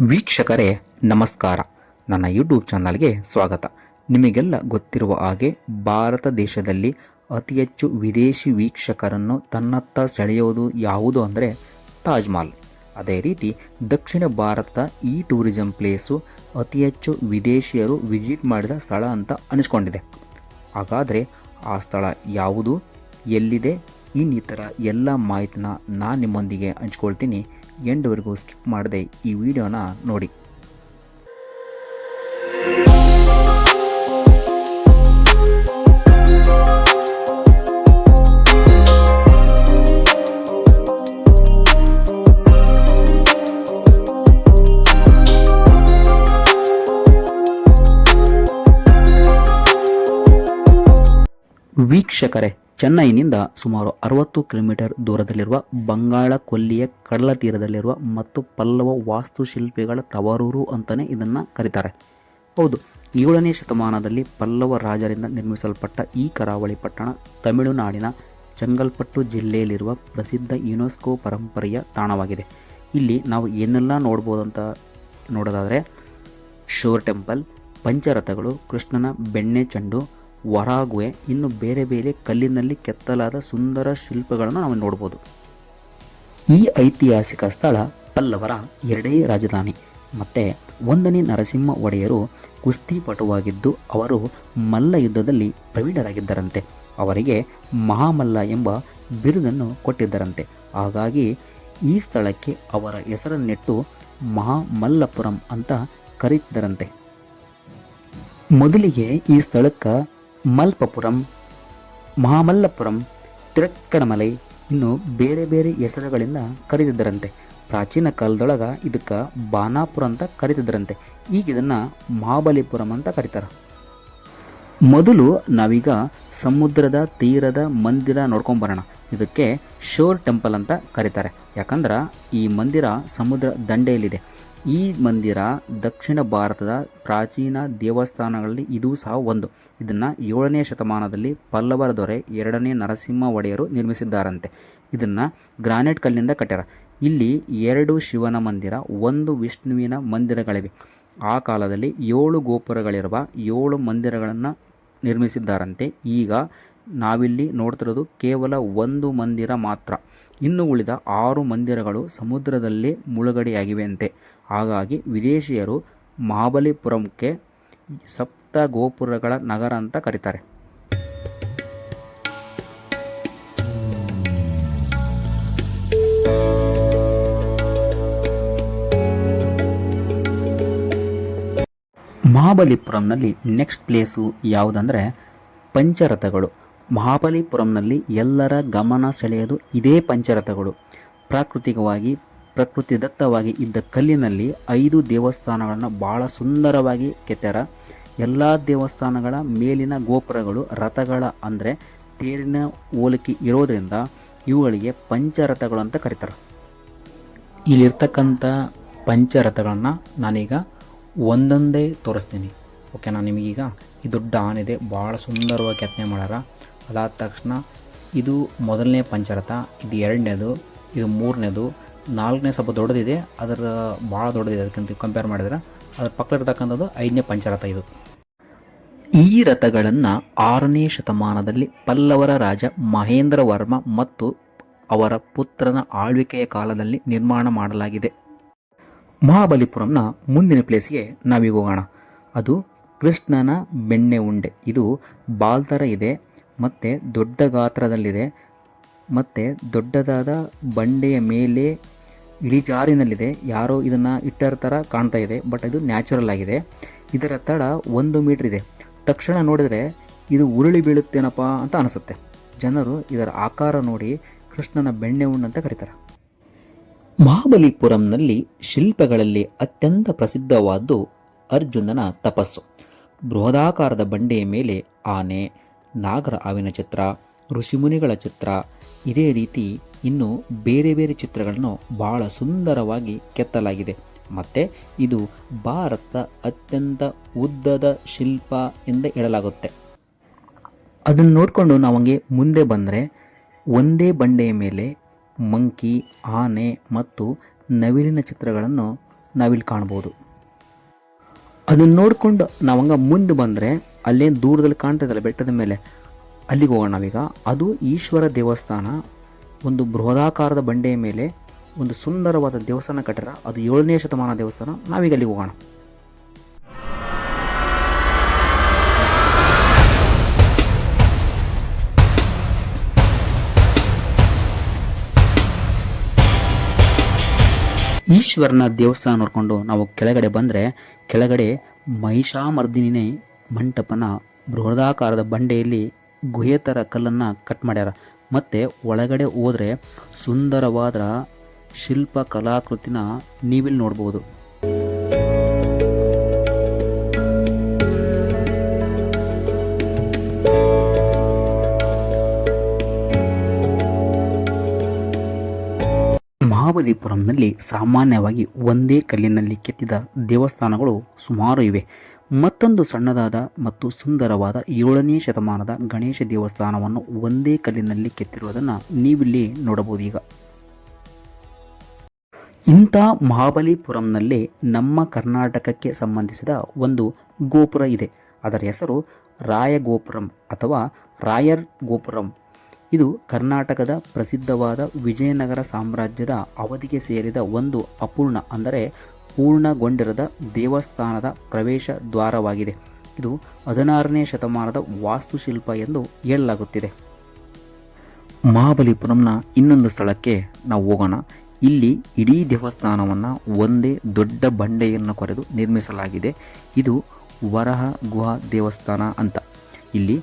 ವೀಕ್ಷಕರೇ ನಮಸ್ಕಾರ. ನನ್ನ ಯೂಟ್ಯೂಬ್ ಚಾನಲ್ಗೆ ಸ್ವಾಗತ. ನಿಮಗೆಲ್ಲ ಗೊತ್ತಿರುವ ಹಾಗೆ ಭಾರತ ದೇಶದಲ್ಲಿ ಅತಿ ಹೆಚ್ಚು ವಿದೇಶಿ ವೀಕ್ಷಕರನ್ನು ತನ್ನತ್ತ ಸೆಳೆಯೋದು ಯಾವುದು ಅಂದರೆ ತಾಜ್ ಮಹಲ್. ಅದೇ ರೀತಿ ದಕ್ಷಿಣ ಭಾರತದ ಈ ಟೂರಿಸಂ ಪ್ಲೇಸು ಅತಿ ಹೆಚ್ಚು ವಿದೇಶಿಯರು ವಿಸಿಟ್ ಮಾಡಿದ ಸ್ಥಳ ಅಂತ ಅನಿಸ್ಕೊಂಡಿದೆ. ಹಾಗಾದರೆ ಆ ಸ್ಥಳ ಯಾವುದು, ಎಲ್ಲಿದೆ, ಇನ್ನಿತರ ಎಲ್ಲ ಮಾಹಿತಿನ ನಾನು ನಿಮ್ಮೊಂದಿಗೆ ಹಂಚ್ಕೊಳ್ತೀನಿ. ಎಂಡ್ವರೆಗೂ ಸ್ಕಿಪ್ ಮಾಡದೆ ಈ ವಿಡಿಯೋನ ನೋಡಿ. ವೀಕ್ಷಕರೇ, ಚೆನ್ನೈನಿಂದ ಸುಮಾರು 60 ಕಿಲೋಮೀಟರ್ ದೂರದಲ್ಲಿರುವ ಬಂಗಾಳ ಕೊಲ್ಲಿಯ ಕಡಲ ತೀರದಲ್ಲಿರುವ ಮತ್ತು ಪಲ್ಲವ ವಾಸ್ತುಶಿಲ್ಪಿಗಳ ತವರೂರು ಅಂತಲೇ ಇದನ್ನು ಕರೀತಾರೆ. ಹೌದು, 7ನೇ ಶತಮಾನದಲ್ಲಿ ಪಲ್ಲವ ರಾಜರಿಂದ ನಿರ್ಮಿಸಲ್ಪಟ್ಟ ಈ ಕರಾವಳಿ ಪಟ್ಟಣ ತಮಿಳುನಾಡಿನ ಚೆಂಗಲ್ಪಟ್ಟು ಜಿಲ್ಲೆಯಲ್ಲಿರುವ ಪ್ರಸಿದ್ಧ ಯುನೆಸ್ಕೋ ಪರಂಪರೆಯ ತಾಣವಾಗಿದೆ. ಇಲ್ಲಿ ನಾವು ಏನೆಲ್ಲ ನೋಡ್ಬೋದು ಅಂತ ನೋಡೋದಾದರೆ ಶೋರ್ ಟೆಂಪಲ್, ಪಂಚರಥಗಳು, ಕೃಷ್ಣನ ಬೆಣ್ಣೆ ಚೆಂಡು, ವರಾಗುವೆ, ಇನ್ನು ಬೇರೆ ಬೇರೆ ಕಲ್ಲಿನಲ್ಲಿ ಕೆತ್ತಲಾದ ಸುಂದರ ಶಿಲ್ಪಗಳನ್ನು ನಾವು ನೋಡ್ಬೋದು. ಈ ಐತಿಹಾಸಿಕ ಸ್ಥಳ ಪಲ್ಲವರ ಎರಡೇ ರಾಜಧಾನಿ. ಮತ್ತು 1ನೇ ನರಸಿಂಹ ಒಡೆಯರು ಕುಸ್ತಿಪಟುವಾಗಿದ್ದು ಅವರು ಮಲ್ಲ ಯುದ್ಧದಲ್ಲಿ ಪ್ರವೀಣರಾಗಿದ್ದರಂತೆ. ಅವರಿಗೆ ಮಹಾಮಲ್ಲ ಎಂಬ ಬಿರುದನ್ನು ಕೊಟ್ಟಿದ್ದರಂತೆ. ಹಾಗಾಗಿ ಈ ಸ್ಥಳಕ್ಕೆ ಅವರ ಹೆಸರನ್ನಿಟ್ಟು ಮಹಾಮಲ್ಲಪುರಂ ಅಂತ ಕರೀತಿದ್ದರಂತೆ. ಮೊದಲಿಗೆ ಈ ಸ್ಥಳಕ್ಕೆ ಮಲ್ಪಪುರಂ, ಮಹಾಮಲ್ಲಪುರಂ, ತಿರಕ್ಕಡಮಲೈ ಇನ್ನು ಬೇರೆ ಬೇರೆ ಹೆಸರುಗಳಿಂದ ಕರೀತಿದ್ದರಂತೆ. ಪ್ರಾಚೀನ ಕಾಲದೊಳಗೆ ಇದಕ್ಕೆ ಬಾನಾಪುರ ಅಂತ ಕರೀತಿದ್ದರಂತೆ. ಈಗ ಇದನ್ನು ಮಹಾಬಲಿಪುರಂ ಅಂತ ಕರೀತಾರೆ. ಮೊದಲು ನಾವೀಗ ಸಮುದ್ರದ ತೀರದ ಮಂದಿರ ನೋಡ್ಕೊಂಬರೋಣ. ಇದಕ್ಕೆ ಶೋರ್ ಟೆಂಪಲ್ ಅಂತ ಕರೀತಾರೆ. ಯಾಕಂದ್ರೆ ಈ ಮಂದಿರ ಸಮುದ್ರ ದಂಡೆಯಲ್ಲಿದೆ. ಈ ಮಂದಿರ ದಕ್ಷಿಣ ಭಾರತದ ಪ್ರಾಚೀನ ದೇವಸ್ಥಾನಗಳಲ್ಲಿ ಇದೂ ಸಹ ಒಂದು. ಇದನ್ನು 7ನೇ ಶತಮಾನದಲ್ಲಿ ಪಲ್ಲವರ ದೊರೆ 2ನೇ ನರಸಿಂಹ ಒಡೆಯರು ನಿರ್ಮಿಸಿದ್ದಾರಂತೆ. ಇದನ್ನು ಗ್ರಾನೈಟ್ ಕಲ್ಲಿಂದ ಕಟ್ಟ್ಯಾರ. ಇಲ್ಲಿ 2 ಶಿವನ ಮಂದಿರ, 1 ವಿಷ್ಣುವಿನ ಮಂದಿರಗಳಿವೆ. ಆ ಕಾಲದಲ್ಲಿ 7 ಗೋಪುರಗಳಿರುವ 7 ಮಂದಿರಗಳನ್ನು ನಿರ್ಮಿಸಿದ್ದಾರಂತೆ. ಈಗ ನಾವಿಲ್ಲಿ ನೋಡ್ತಿರೋದು ಕೇವಲ 1 ಮಂದಿರ ಮಾತ್ರ. ಇನ್ನು ಉಳಿದ 6 ಮಂದಿರಗಳು ಸಮುದ್ರದಲ್ಲೇ ಮುಳುಗಡೆಯಾಗಿವೆಯಂತೆ. ಹಾಗಾಗಿ ವಿದೇಶಿಯರು ಮಹಾಬಲಿಪುರಂಕ್ಕೆ ಸಪ್ತ ಗೋಪುರಗಳ ನಗರ ಅಂತ ಕರೀತಾರೆ. ಮಹಾಬಲಿಪುರಂನಲ್ಲಿ ನೆಕ್ಸ್ಟ್ ಪ್ಲೇಸು ಯಾವುದಂದರೆ ಪಂಚರಥಗಳು. ಮಹಾಬಲಿಪುರಂನಲ್ಲಿ ಎಲ್ಲರ ಗಮನ ಸೆಳೆಯೋದು ಇದೇ ಪಂಚರಥಗಳು. ಪ್ರಕೃತಿದತ್ತವಾಗಿ ಇದ್ದ ಕಲ್ಲಿನಲ್ಲಿ 5 ದೇವಸ್ಥಾನಗಳನ್ನು ಭಾಳ ಸುಂದರವಾಗಿ ಕೆತ್ತ್ಯಾರ. ಎಲ್ಲ ದೇವಸ್ಥಾನಗಳ ಮೇಲಿನ ಗೋಪುರಗಳು ರಥಗಳ ಅಂದರೆ ತೇರಿನ ಹೋಲಿಕೆ ಇರೋದರಿಂದ ಇವುಗಳಿಗೆ ಪಂಚರಥಗಳು ಅಂತ ಕರೀತಾರೆ. ಇಲ್ಲಿರ್ತಕ್ಕಂಥ ಪಂಚರಥಗಳನ್ನು ನಾನೀಗ ಒಂದೊಂದೇ ತೋರಿಸ್ತೀನಿ. ಓಕೆನಾ? ನಿಮಗೀಗ ಈ ದೊಡ್ಡ ಆನೆದೆ, ಭಾಳ ಸುಂದರವಾಗಿ ಕೆತ್ತನೆ ಮಾಡ್ಯಾರ. ಅದಾದ ತಕ್ಷಣ ಇದು ಮೊದಲನೇ ಪಂಚರಥ, ಇದು 2ನೇದು, ಇದು 3ನೇದು, 4ನೇ ಸ್ವಲ್ಪ ದೊಡ್ಡದಿದೆ, ಅದರ ಭಾಳ ದೊಡ್ಡದಿದೆ. ಅದಕ್ಕಿಂತ ಕಂಪೇರ್ ಮಾಡಿದ್ರೆ ಅದ್ರ ಪಕ್ಕದಲ್ಲಿರ್ತಕ್ಕಂಥದ್ದು 5ನೇ ಪಂಚರಥ. ಇದು ಈ ರಥಗಳನ್ನು 6ನೇ ಶತಮಾನದಲ್ಲಿ ಪಲ್ಲವರ ರಾಜ ಮಹೇಂದ್ರ ವರ್ಮ ಮತ್ತು ಅವರ ಪುತ್ರನ ಆಳ್ವಿಕೆಯ ಕಾಲದಲ್ಲಿ ನಿರ್ಮಾಣ ಮಾಡಲಾಗಿದೆ. ಮಹಾಬಲಿಪುರಂನ ಮುಂದಿನ ಪ್ಲೇಸ್ಗೆ ನಾವೀಗ ಹೋಗೋಣ. ಅದು ಕೃಷ್ಣನ ಬೆಣ್ಣೆ ಉಂಡೆ. ಇದು ಬಾಲ್ ಥರ ಇದೆ ಮತ್ತು ದೊಡ್ಡ ಗಾತ್ರದಲ್ಲಿದೆ ಮತ್ತು ದೊಡ್ಡದಾದ ಬಂಡೆಯ ಮೇಲೆ ಇಳಿಜಾರಿನಲ್ಲಿದೆ. ಯಾರೋ ಇದನ್ನು ಇಟ್ಟರ ಥರ ಕಾಣ್ತಾ ಇದೆ, ಬಟ್ ಇದು ನ್ಯಾಚುರಲ್ ಆಗಿದೆ. ಇದರ ತಡ 1 ಮೀಟರ್ ಇದೆ. ತಕ್ಷಣ ನೋಡಿದರೆ ಇದು ಉರುಳಿ ಬೀಳುತ್ತೇನಪ್ಪ ಅಂತ ಅನಿಸುತ್ತೆ. ಜನರು ಇದರ ಆಕಾರ ನೋಡಿ ಕೃಷ್ಣನ ಬೆಣ್ಣೆ ಉಂಡೆ ಅಂತ ಕರೀತಾರೆ. ಮಹಾಬಲಿಪುರಂನಲ್ಲಿ ಶಿಲ್ಪಗಳಲ್ಲಿ ಅತ್ಯಂತ ಪ್ರಸಿದ್ಧವಾದ್ದು ಅರ್ಜುನನ ತಪಸ್ಸು. ಬೃಹದಾಕಾರದ ಬಂಡೆಯ ಮೇಲೆ ಆನೆ, ನಾಗರ ಹಾವಿನ ಚಿತ್ರ, ಋಷಿಮುನಿಗಳ ಚಿತ್ರ, ಇದೇ ರೀತಿ ಇನ್ನು ಬೇರೆ ಬೇರೆ ಚಿತ್ರಗಳನ್ನು ಬಹಳ ಸುಂದರವಾಗಿ ಕೆತ್ತಲಾಗಿದೆ. ಮತ್ತು ಇದು ಭಾರತದ ಅತ್ಯಂತ ಉದ್ದದ ಶಿಲ್ಪ ಎಂದು ಹೇಳಲಾಗುತ್ತೆ. ಅದನ್ನು ನೋಡಿಕೊಂಡು ನಾವು ಹಂಗೆ ಮುಂದೆ ಬಂದರೆ ಒಂದೇ ಬಂಡೆಯ ಮೇಲೆ ಮಂಕಿ, ಆನೆ ಮತ್ತು ನವಿಲಿನ ಚಿತ್ರಗಳನ್ನು ನಾವಿಲ್ಲಿ ಕಾಣ್ಬೋದು. ಅದನ್ನು ನೋಡಿಕೊಂಡು ನಾವಂಗ ಮುಂದೆ ಬಂದರೆ ಅಲ್ಲೇನು ದೂರದಲ್ಲಿ ಕಾಣ್ತದಲ್ಲ ಬೆಟ್ಟದ ಮೇಲೆ, ಅಲ್ಲಿಗೆ ಹೋಗೋಣ ನಾವೀಗ. ಅದು ಈಶ್ವರ ದೇವಸ್ಥಾನ. ಒಂದು ಬೃಹದಾಕಾರದ ಬಂಡೆಯ ಮೇಲೆ ಒಂದು ಸುಂದರವಾದ ದೇವಸ್ಥಾನ ಕಟ್ಟರ. ಅದು 7ನೇ ಶತಮಾನ ದೇವಸ್ಥಾನ. ನಾವೀಗ ಅಲ್ಲಿಗೆ ಹೋಗೋಣ. ಈಶ್ವರನ ದೇವಸ್ಥಾನ ನೋಡಿಕೊಂಡು ನಾವು ಕೆಳಗಡೆ ಬಂದರೆ, ಕೆಳಗಡೆ ಮಹಿಷಾಮರ್ದಿನಿ ಮಂಟಪನ ಬೃಹದಾಕಾರದ ಬಂಡೆಯಲ್ಲಿ ಗುಹೆ ಥರ ಕಲ್ಲನ್ನು ಕಟ್ ಮಾಡ್ಯಾರ. ಮತ್ತು ಒಳಗಡೆ ಹೋದರೆ ಸುಂದರವಾದ ಶಿಲ್ಪ ಕಲಾಕೃತಿನ ನೀವಿಲ್ಲಿ ನೋಡ್ಬೋದು. ಮಹಾಬಲಿಪುರಂನಲ್ಲಿ ಸಾಮಾನ್ಯವಾಗಿ ಒಂದೇ ಕಲ್ಲಿನಲ್ಲಿ ಕೆತ್ತಿದ ದೇವಸ್ಥಾನಗಳು ಸುಮಾರು ಇವೆ. ಮತ್ತೊಂದು ಸಣ್ಣದಾದ ಮತ್ತು ಸುಂದರವಾದ 7ನೇ ಶತಮಾನದ ಗಣೇಶ ದೇವಸ್ಥಾನವನ್ನು ಒಂದೇ ಕಲ್ಲಿನಲ್ಲಿ ಕೆತ್ತಿರುವುದನ್ನು ನೀವಿಲ್ಲಿ ನೋಡಬಹುದು. ಈಗ ಇಂಥ ಮಹಾಬಲಿಪುರಂನಲ್ಲಿ ನಮ್ಮ ಕರ್ನಾಟಕಕ್ಕೆ ಸಂಬಂಧಿಸಿದ ಒಂದು ಗೋಪುರ ಇದೆ. ಅದರ ಹೆಸರು ರಾಯಗೋಪುರಂ ಅಥವಾ ರಾಯರ್ ಗೋಪುರಂ. ಇದು ಕರ್ನಾಟಕದ ಪ್ರಸಿದ್ಧವಾದ ವಿಜಯನಗರ ಸಾಮ್ರಾಜ್ಯದ ಅವಧಿಗೆ ಸೇರಿದ ಒಂದು ಅಪೂರ್ಣ ಅಂದರೆ ಪೂರ್ಣಗೊಂಡಿರದ ದೇವಸ್ಥಾನದ ಪ್ರವೇಶ ದ್ವಾರವಾಗಿದೆ. ಇದು 16ನೇ ಶತಮಾನದ ವಾಸ್ತುಶಿಲ್ಪ ಎಂದು ಹೇಳಲಾಗುತ್ತಿದೆ. ಮಹಾಬಲಿಪುರಂನ ಇನ್ನೊಂದು ಸ್ಥಳಕ್ಕೆ ನಾವು ಹೋಗೋಣ. ಇಲ್ಲಿ ಇಡೀ ದೇವಸ್ಥಾನವನ್ನು ಒಂದೇ ದೊಡ್ಡ ಬಂಡೆಯನ್ನು ಕೊರೆದು ನಿರ್ಮಿಸಲಾಗಿದೆ. ಇದು ವರಹ ಗುಹಾ ದೇವಸ್ಥಾನ ಅಂತ. ಇಲ್ಲಿ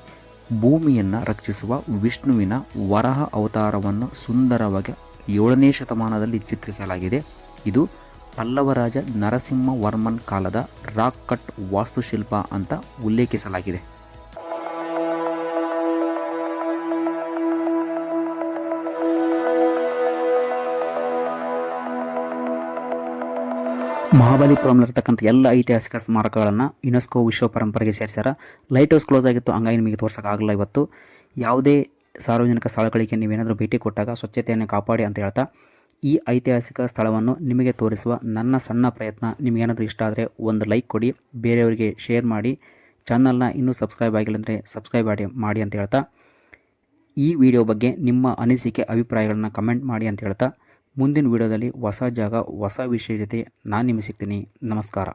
ಭೂಮಿಯನ್ನು ರಕ್ಷಿಸುವ ವಿಷ್ಣುವಿನ ವರಹ ಅವತಾರವನ್ನು ಸುಂದರವಾಗಿ 7ನೇ ಶತಮಾನದಲ್ಲಿ ಚಿತ್ರಿಸಲಾಗಿದೆ. ಇದು ಪಲ್ಲವರಾಜ ನರಸಿಂಹವರ್ಮನ್ ಕಾಲದ ರಾಕ್ ಕಟ್ ವಾಸ್ತುಶಿಲ್ಪ ಅಂತ ಉಲ್ಲೇಖಿಸಲಾಗಿದೆ. ಮಹಾಬಲಿಪುರಂನಲ್ಲಿರ್ತಕ್ಕಂಥ ಎಲ್ಲ ಐತಿಹಾಸಿಕ ಸ್ಮಾರಕಗಳನ್ನು ಯುನೆಸ್ಕೋ ವಿಶ್ವ ಪರಂಪರೆಗೆ ಸೇರಿಸ್ಯಾರ. ಲೈಟ್ ಹೌಸ್ ಕ್ಲೋಸ್ ಆಗಿತ್ತು, ಹಂಗಾಗಿ ನಿಮಗೆ ತೋರ್ಸೋಕ್ಕಾಗಲ್ಲ ಇವತ್ತು. ಯಾವುದೇ ಸಾರ್ವಜನಿಕ ಸ್ಥಳಗಳಿಗೆ ನೀವೇನಾದರೂ ಭೇಟಿ ಕೊಟ್ಟಾಗ ಸ್ವಚ್ಛತೆಯನ್ನು ಕಾಪಾಡಿ ಅಂತ ಹೇಳ್ತಾ, ಈ ಐತಿಹಾಸಿಕ ಸ್ಥಳವನ್ನು ನಿಮಗೆ ತೋರಿಸುವ ನನ್ನ ಸಣ್ಣ ಪ್ರಯತ್ನ ನಿಮಗೇನಾದರೂ ಇಷ್ಟ ಆದರೆ ಒಂದು ಲೈಕ್ ಕೊಡಿ, ಬೇರೆಯವರಿಗೆ ಶೇರ್ ಮಾಡಿ, ಚಾನಲ್ನ ಇನ್ನೂ ಸಬ್ಸ್ಕ್ರೈಬ್ ಆಗಿಲ್ಲ ಅಂದರೆ ಸಬ್ಸ್ಕ್ರೈಬ್ ಮಾಡಿ ಅಂತ ಹೇಳ್ತಾ, ಈ ವಿಡಿಯೋ ಬಗ್ಗೆ ನಿಮ್ಮ ಅನಿಸಿಕೆ ಅಭಿಪ್ರಾಯಗಳನ್ನು ಕಮೆಂಟ್ ಮಾಡಿ ಅಂತ ಹೇಳ್ತಾ, ಮುಂದಿನ ವಿಡಿಯೋದಲ್ಲಿ ಹೊಸ ಜಾಗ ಹೊಸ ವಿಷಯ ಜೊತೆ ನಾನು ನಿಮಗೆ ಸಿಗ್ತೀನಿ. ನಮಸ್ಕಾರ.